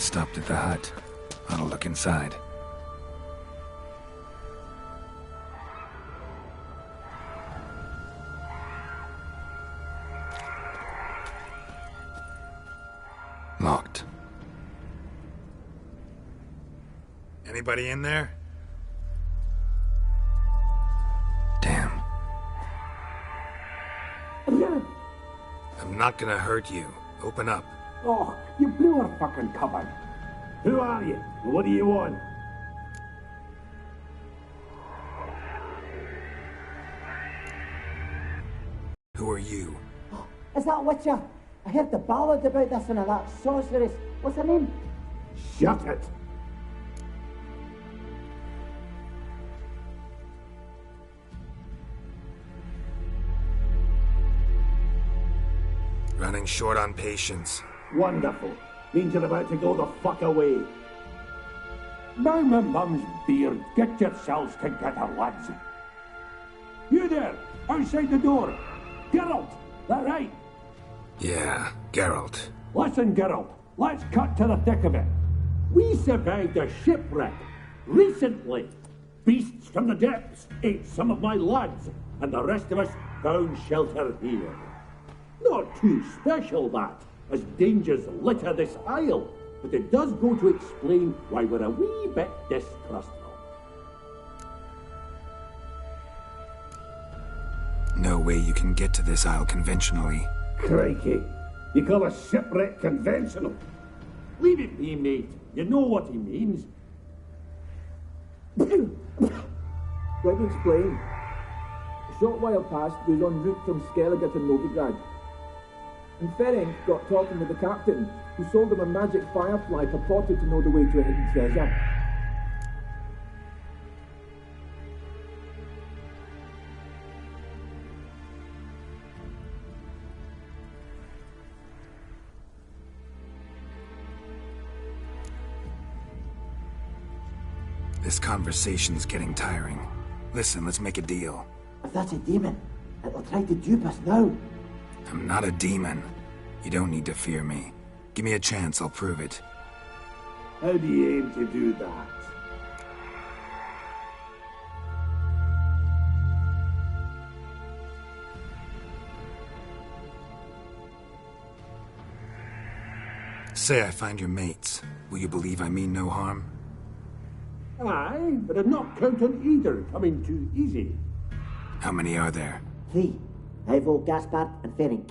stopped at the hut. I'll look inside. Locked. Anybody in there? Damn. I'm not gonna hurt you. Open up. Oh, you blew our fucking cupboard. Who are you? What do you want? Who are you? Oh, is that Witcher? I heard the ballad about this and that sorceress. What's her name? Shut it! Running short on patience. Wonderful. Means you're about to go the fuck away. Now my mum's beard, get yourselves together, lads. You there, outside the door. Geralt, that right? Yeah, Geralt. Listen, Geralt, let's cut to the thick of it. We survived a shipwreck recently. Beasts from the depths ate some of my lads, and the rest of us found shelter here. Not too special, that, as dangers litter this isle, but it does go to explain why we're a wee bit distrustful. No way you can get to this isle conventionally. Crikey, you call a shipwreck conventional? Leave it be, mate. You know what he means. Let me explain. A short while past, we was en route from Skellige to Novigrad. And Ferenc got talking with the captain, who sold him a magic firefly purported to know the way to a hidden treasure. This conversation's getting tiring. Listen, let's make a deal. If that's a demon, it'll try to dupe us now. I'm not a demon. You don't need to fear me. Give me a chance, I'll prove it. How do you aim to do that? Say I find your mates. Will you believe I mean no harm? Aye, but I'd not count on either coming too easy. How many are there? 3. Ivo, Gaspard, and Ferenc.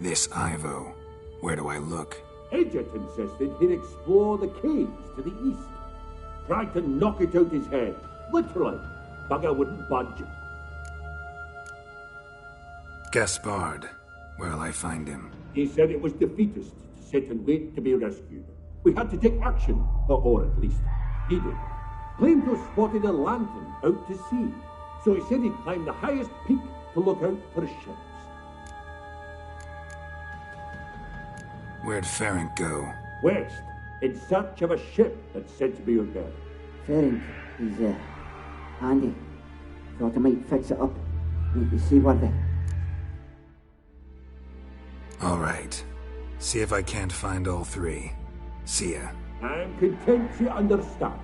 This Ivo. Where do I look? Edget insisted he'd explore the caves to the east. Tried to knock it out his head. Literally. Bugger wouldn't budge. Gaspard. Where'll I find him? He said it was defeatist to sit and wait to be rescued. We had to take action, or at least he did. Claimed to have spotted a lantern out to sea, so he said he'd climb the highest peak to look out for ships. Where'd Ferenc go? West, in search of a ship that's said to be out there. Ferenc, he's, handy. Thought I might fix it up. Make you see what the... All right. See if I can't find all 3. See ya. I'm content you understand.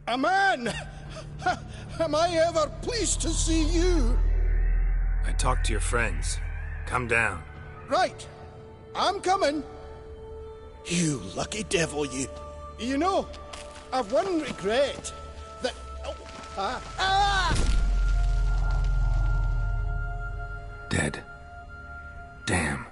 A man! Am I ever pleased to see you? I talked to your friends. Come down. Right. I'm coming. You lucky devil, you. You know, I've one regret. That... Dead. Damn.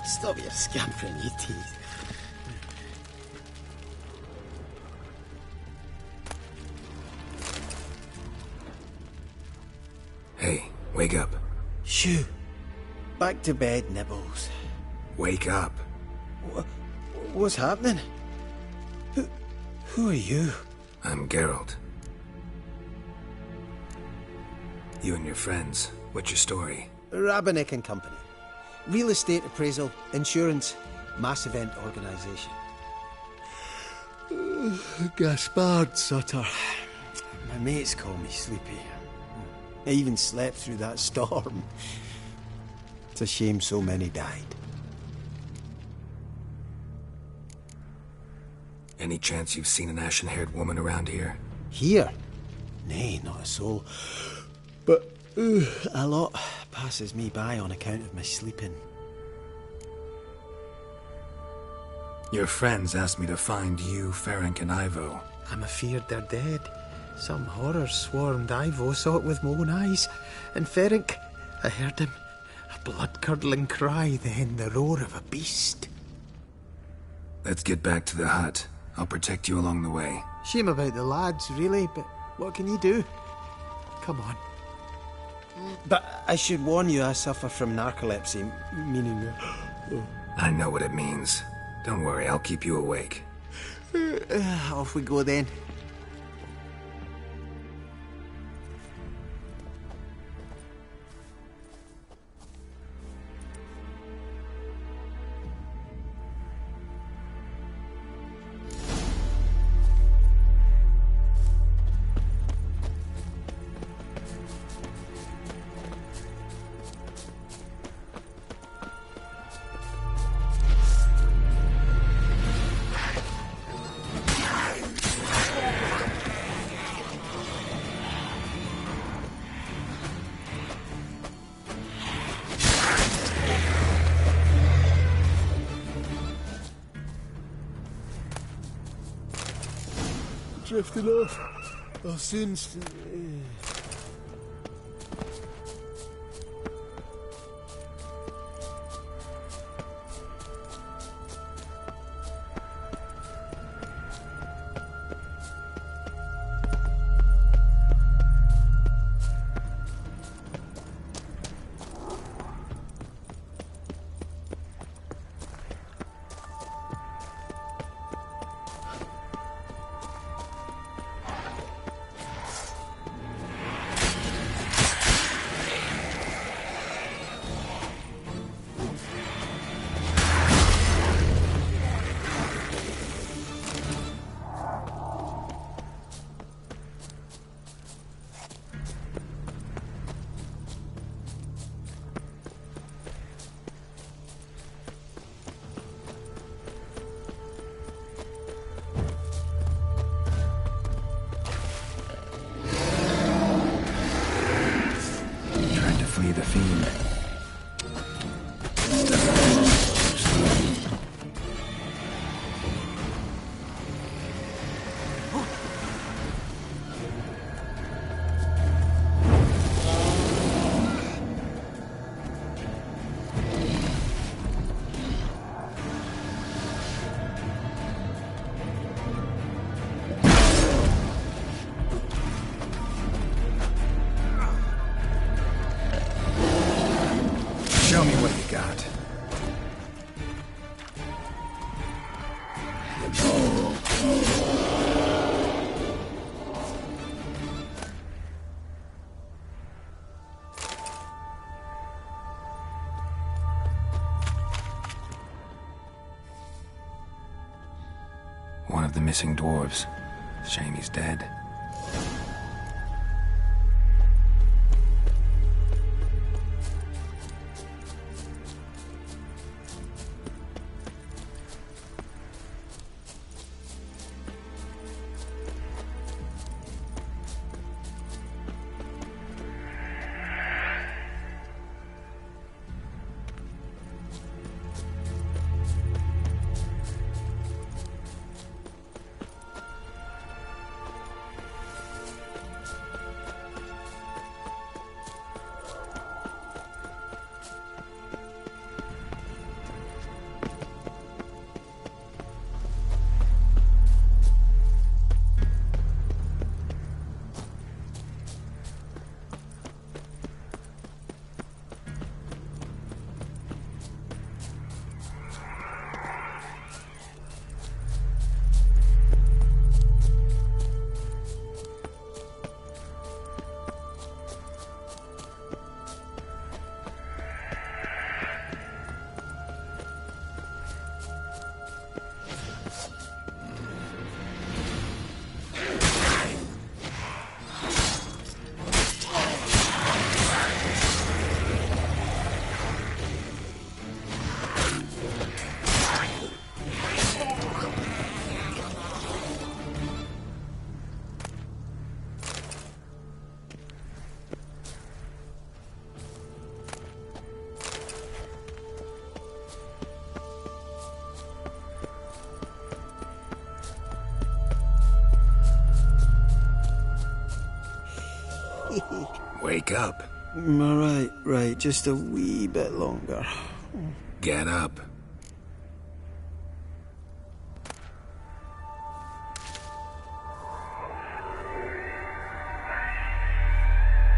Stop your scampering, you teeth. Hey, wake up. Shoo. Back to bed, Nibbles. Wake up. What's happening? Who are you? I'm Geralt. You and your friends, what's your story? Rabenik and Company. Real estate appraisal, insurance, mass event organisation. Gaspard Sutter. My mates call me Sleepy. I even slept through that storm. It's a shame so many died. Any chance you've seen an ashen-haired woman around here? Here? Nay, not a soul. But a lot passes me by on account of my sleeping. Your friends asked me to find you, Ferenc, and Ivo. I'm afeard they're dead. Some horror swarmed Ivo, saw it with my own eyes. And Ferenc, I heard him. A blood-curdling cry, then the roar of a beast. Let's get back to the hut. I'll protect you along the way. Shame about the lads, really, but what can you do? Come on. But I should warn you, I suffer from narcolepsy, meaning... I know what it means. Don't worry, I'll keep you awake. Off we go then. Drifting off. I'll soon... Flee the fiend. Show me what you got. One of the missing dwarves. Shame he's dead. Wake up. Right, just a wee bit longer. Get up.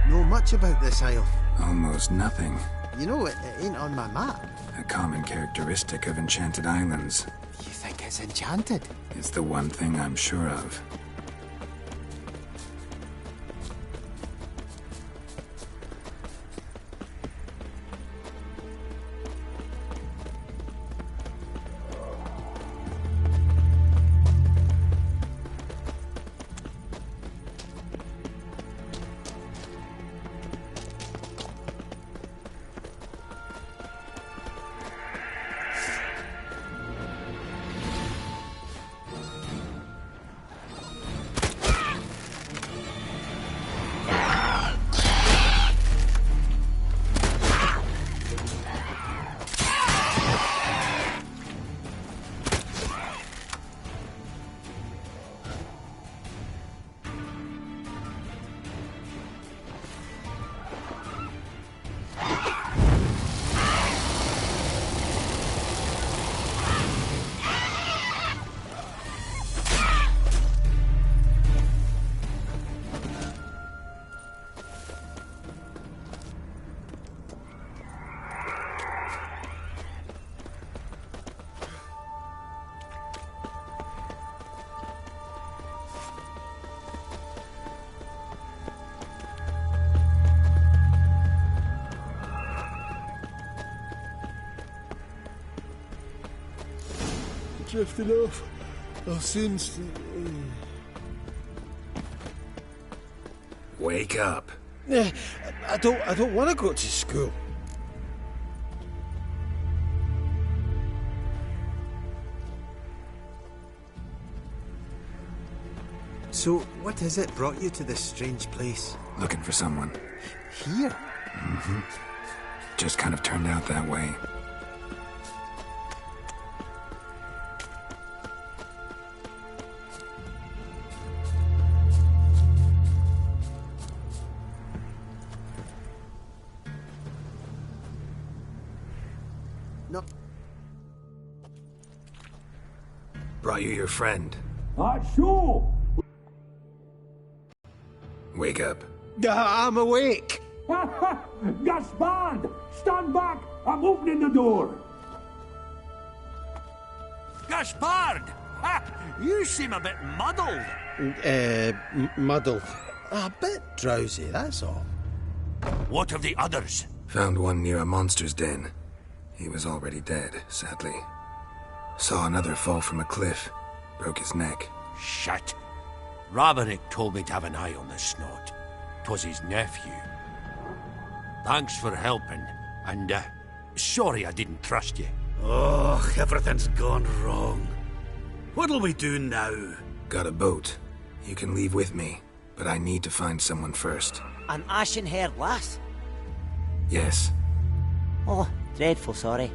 Know much about this isle? Almost nothing. You know, it ain't on my map. A common characteristic of enchanted islands. You think it's enchanted? It's the one thing I'm sure of. Drifted off. I'll soon Wake up. I don't want to go to school. So, what is it brought you to this strange place? Looking for someone. Here? Just kind of turned out that way. No. Brought you your friend. Sure. Wake up. I'm awake. Gaspard! Stand back! I'm opening the door! Gaspard! Ha! You seem a bit muddled. Muddled. A bit drowsy, that's all. What of the others? Found one near a monster's den. He was already dead, sadly. Saw another fall from a cliff. Broke his neck. Shit. Raverick told me to have an eye on the snot. 'Twas his nephew. Thanks for helping, and, sorry I didn't trust you. Oh, everything's gone wrong. What'll we do now? Got a boat. You can leave with me, but I need to find someone first. An ashen-haired lass? Yes. Oh, dreadful sorry.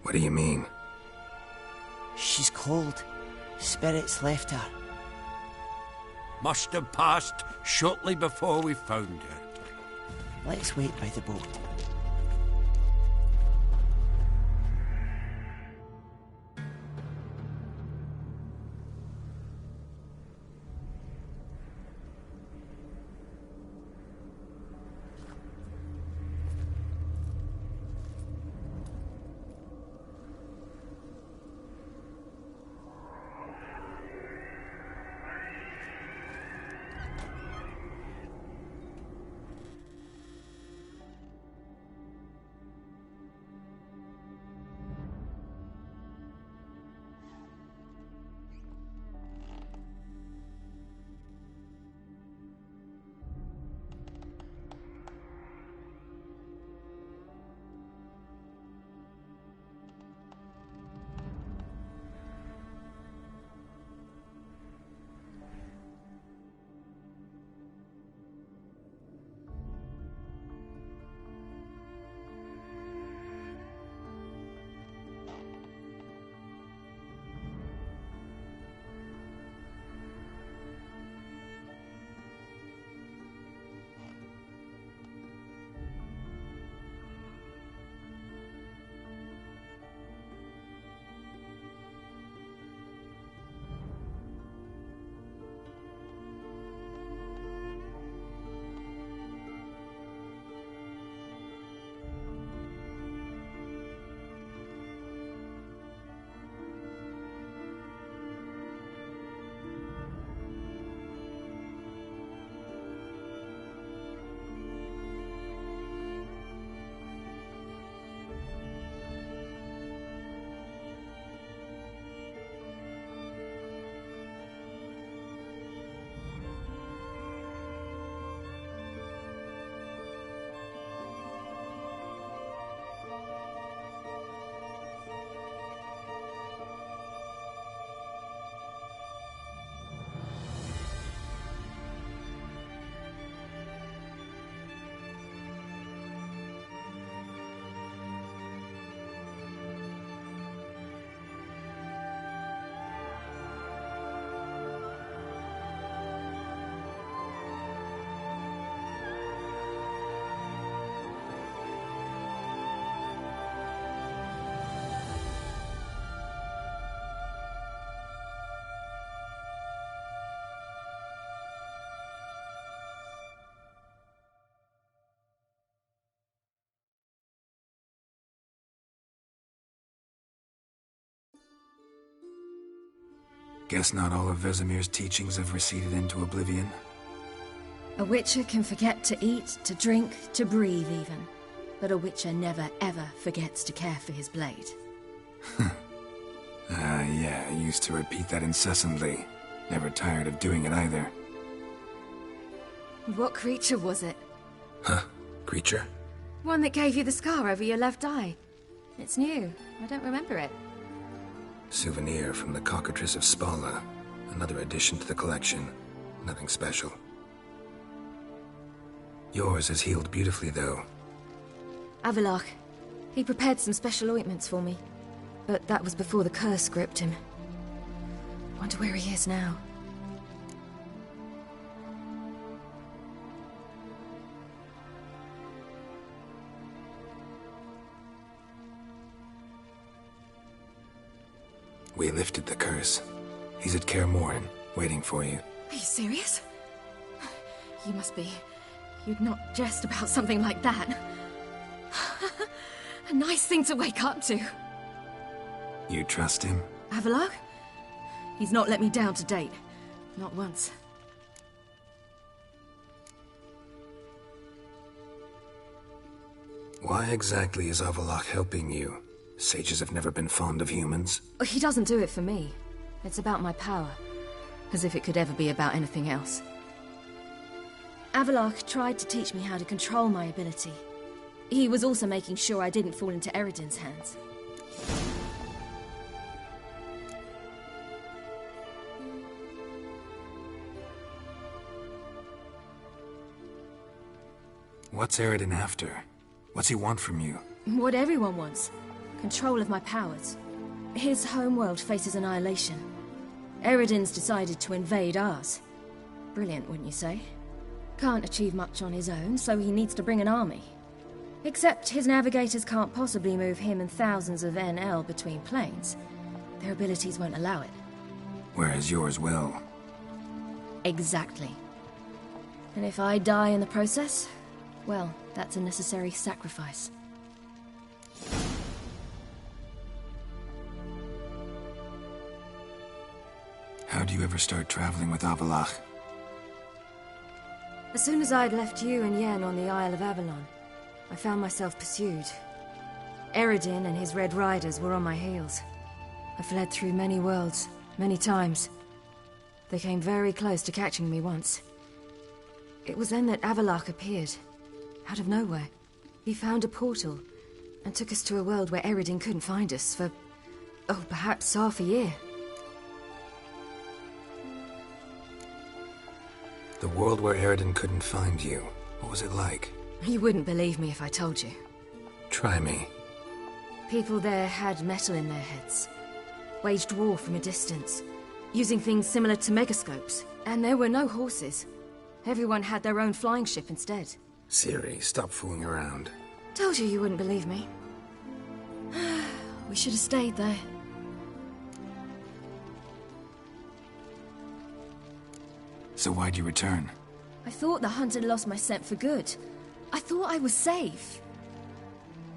What do you mean? She's cold. Spirits left her. Must have passed shortly before we found her. Let's wait by the boat. Guess not all of Vesemir's teachings have receded into oblivion. A witcher can forget to eat, to drink, to breathe even. But a witcher never ever forgets to care for his blade. Yeah, I used to repeat that incessantly. Never tired of doing it either. What creature was it? Huh? Creature? One that gave you the scar over your left eye. It's new. I don't remember it. Souvenir from the Cockatrice of Spala. Another addition to the collection. Nothing special. Yours has healed beautifully, though. Avalok. He prepared some special ointments for me. But that was before the curse gripped him. Wonder where he is now. We lifted the curse. He's at Kaer Morhen, waiting for you. Are you serious? You must be. You'd not jest about something like that. A nice thing to wake up to. You trust him? Avalok? He's not let me down to date. Not once. Why exactly is Avalok helping you? Sages have never been fond of humans. He doesn't do it for me. It's about my power. As if it could ever be about anything else. Avalok tried to teach me how to control my ability. He was also making sure I didn't fall into Eredin's hands. What's Eredin after? What's he want from you? What everyone wants. Control of my powers. His homeworld faces annihilation. Eredin's decided to invade ours. Brilliant, wouldn't you say? Can't achieve much on his own, so he needs to bring an army. Except his navigators can't possibly move him and thousands of NL between planes. Their abilities won't allow it. Whereas yours will. Exactly. And if I die in the process, well, that's a necessary sacrifice. How'd you ever start traveling with Avalok? As soon as I'd left you and Yen on the Isle of Avalon, I found myself pursued. Eredin and his Red Riders were on my heels. I fled through many worlds, many times. They came very close to catching me once. It was then that Avalok appeared, out of nowhere. He found a portal, and took us to a world where Eredin couldn't find us for, perhaps half a year. The world where Eredin couldn't find you. What was it like? You wouldn't believe me if I told you. Try me. People there had metal in their heads. Waged war from a distance, using things similar to megascopes. And there were no horses. Everyone had their own flying ship instead. Siri, stop fooling around. Told you wouldn't believe me. We should have stayed there. So why'd you return? I thought the hunt had lost my scent for good. I thought I was safe.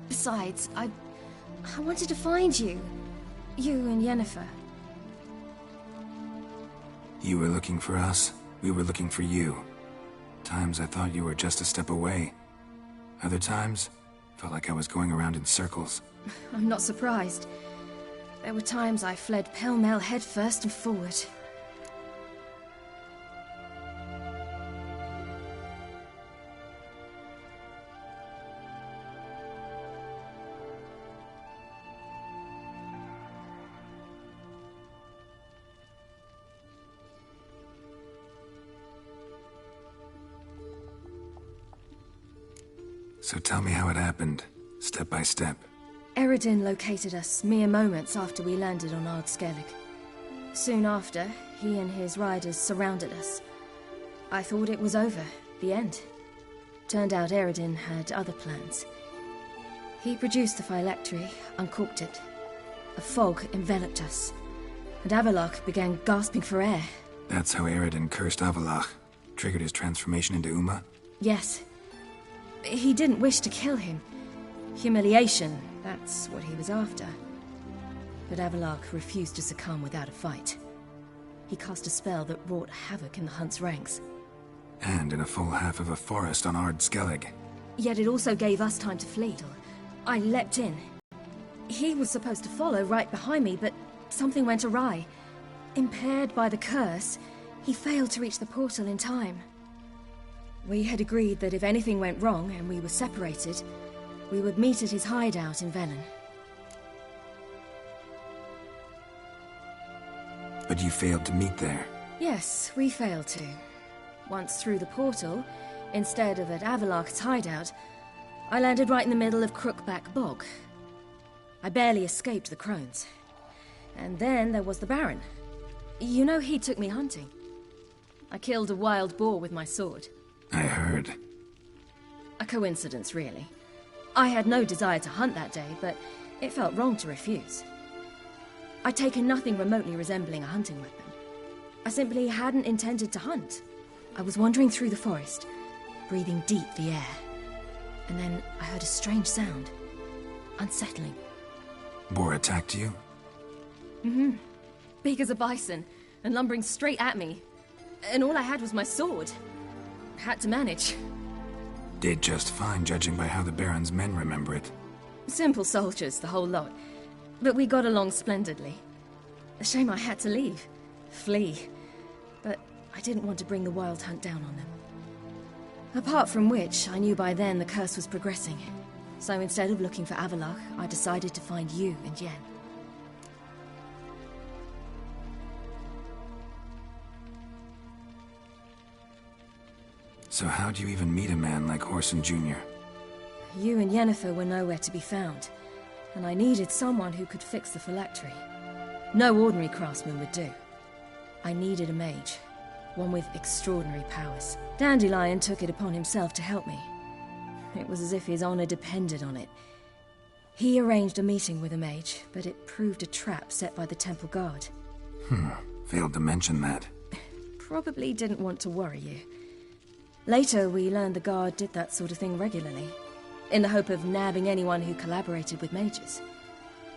Besides, I wanted to find you. You and Yennefer. You were looking for us. We were looking for you. Times I thought you were just a step away. Other times, felt like I was going around in circles. I'm not surprised. There were times I fled pell-mell headfirst and forward. So tell me how it happened, step by step. Eredin located us mere moments after we landed on Ard Skellig. Soon after, he and his riders surrounded us. I thought it was over, the end. Turned out Eredin had other plans. He produced the phylactery, uncorked it. A fog enveloped us, and Avalok began gasping for air. That's how Eredin cursed Avalok, triggered his transformation into Uma? Yes. He didn't wish to kill him. Humiliation, that's what he was after. But Avalok refused to succumb without a fight. he cast a spell that wrought havoc in the hunt's ranks. And in a full half of a forest on Ard Skellig. Yet it also gave us time to flee. I leapt in. He was supposed to follow right behind me, but something went awry. Impaired by the curse, he failed to reach the portal in time. We had agreed that if anything went wrong and we were separated, we would meet at his hideout in Velen. But you failed to meet there. Yes, we failed to. Once through the portal, instead of at Avalok's hideout, I landed right in the middle of Crookback Bog. I barely escaped the crones. And then there was the Baron. You know, he took me hunting. I killed a wild boar with my sword. I heard. A coincidence, really. I had no desire to hunt that day, but it felt wrong to refuse. I'd taken nothing remotely resembling a hunting weapon. I simply hadn't intended to hunt. I was wandering through the forest, breathing deep the air. And then I heard a strange sound. Unsettling. Boar attacked you? Mm-hmm. Big as a bison, and lumbering straight at me. And all I had was my sword. Had to manage. Did just fine, judging by how the Baron's men remember it. Simple soldiers, the whole lot. But we got along splendidly. A shame I had to leave. Flee. But I didn't want to bring the wild hunt down on them. Apart from which, I knew by then the curse was progressing. So instead of looking for Avalok, I decided to find you and Yen. So how'd you even meet a man like Horson Jr.? You and Yennefer were nowhere to be found, and I needed someone who could fix the phylactery. No ordinary craftsman would do. I needed a mage, one with extraordinary powers. Dandelion took it upon himself to help me. It was as if his honor depended on it. He arranged a meeting with a mage, but it proved a trap set by the temple guard. Failed to mention that. Probably didn't want to worry you. Later, we learned the guard did that sort of thing regularly, in the hope of nabbing anyone who collaborated with mages.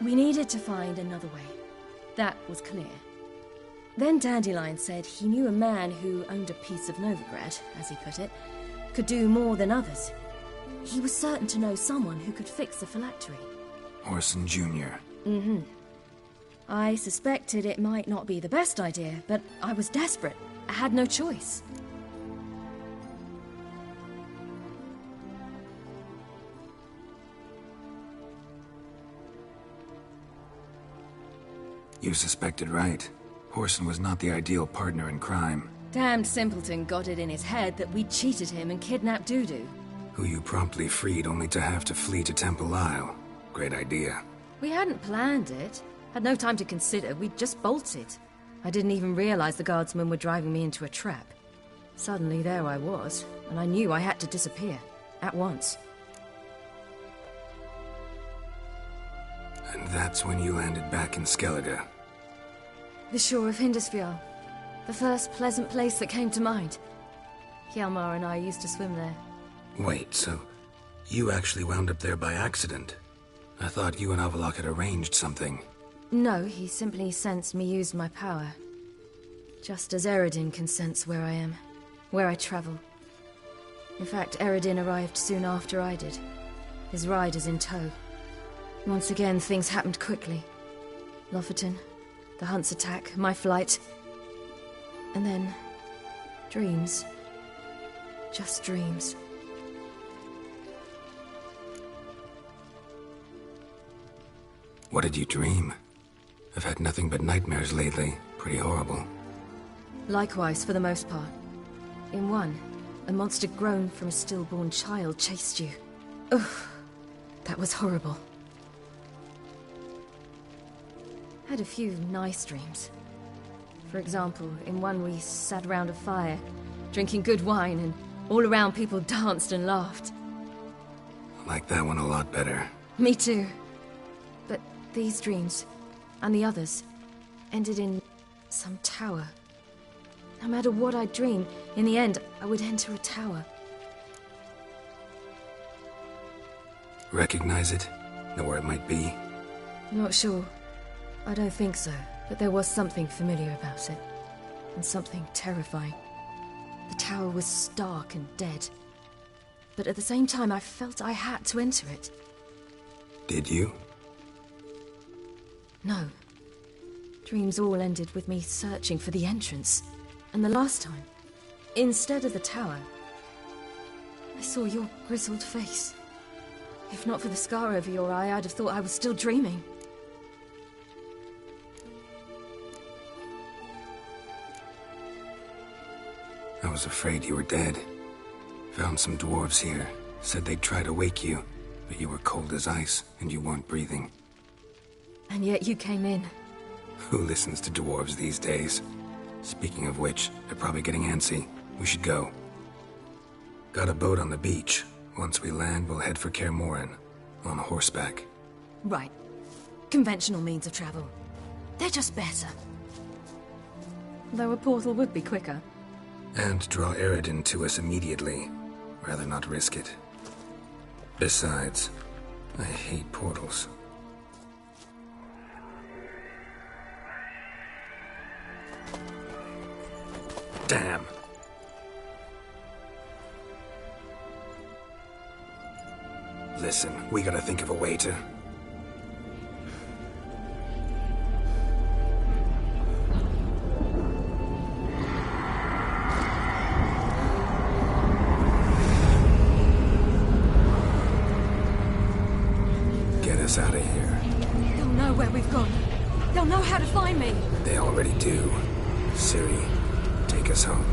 We needed to find another way. That was clear. Then Dandelion said he knew a man who owned a piece of Novigrad, as he put it, could do more than others. He was certain to know someone who could fix the phylactery. Horson Jr. Mm-hmm. I suspected it might not be the best idea, but I was desperate. I had no choice. You suspected right. Horson was not the ideal partner in crime. Damned simpleton got it in his head that we'd cheated him and kidnapped Dudu. Who you promptly freed only to have to flee to Temple Isle. Great idea. We hadn't planned it. Had no time to consider. We'd just bolted. I didn't even realize the guardsmen were driving me into a trap. Suddenly there I was, and I knew I had to disappear. At once. And that's when you landed back in Skellige. The shore of Hindisfjall. The first pleasant place that came to mind. Hjalmar and I used to swim there. Wait, so you actually wound up there by accident? I thought you and Avalok had arranged something. No, he simply sensed me use my power. Just as Eredin can sense where I am, where I travel. In fact, Eredin arrived soon after I did. His riders in tow. Once again, things happened quickly. Lofoten, the hunt's attack, my flight. And then, dreams. Just dreams. What did you dream? I've had nothing but nightmares lately. Pretty horrible. Likewise, for the most part. In one, a monster grown from a stillborn child chased you. Ugh, that was horrible. Had a few nice dreams. For example, in one we sat around a fire, drinking good wine, and all around people danced and laughed. I like that one a lot better. Me too. But these dreams, and the others, ended in some tower. No matter what I dreamed, in the end, I would enter a tower. Recognize it? Know where it might be? Not sure. I don't think so, but there was something familiar about it. and something terrifying. The tower was stark and dead. But at the same time, I felt I had to enter it. Did you? No. Dreams all ended with me searching for the entrance. And the last time, instead of the tower, I saw your grizzled face. If not for the scar over your eye, I'd have thought I was still dreaming. I was afraid you were dead. Found some dwarves here. Said they'd try to wake you, but you were cold as ice and you weren't breathing. And yet you came in. Who listens to dwarves these days? Speaking of which, they're probably getting antsy. We should go. Got a boat on the beach. Once we land, we'll head for Kaer Morhen. On horseback. Right. Conventional means of travel. They're just better. Though a portal would be quicker. And draw Eredin to us immediately. Rather not risk it. Besides, I hate portals. Damn. Listen, we gotta think of a way to... Get us out of here. They'll know where we've gone. They'll know how to find me. They already do. Ciri, take us home.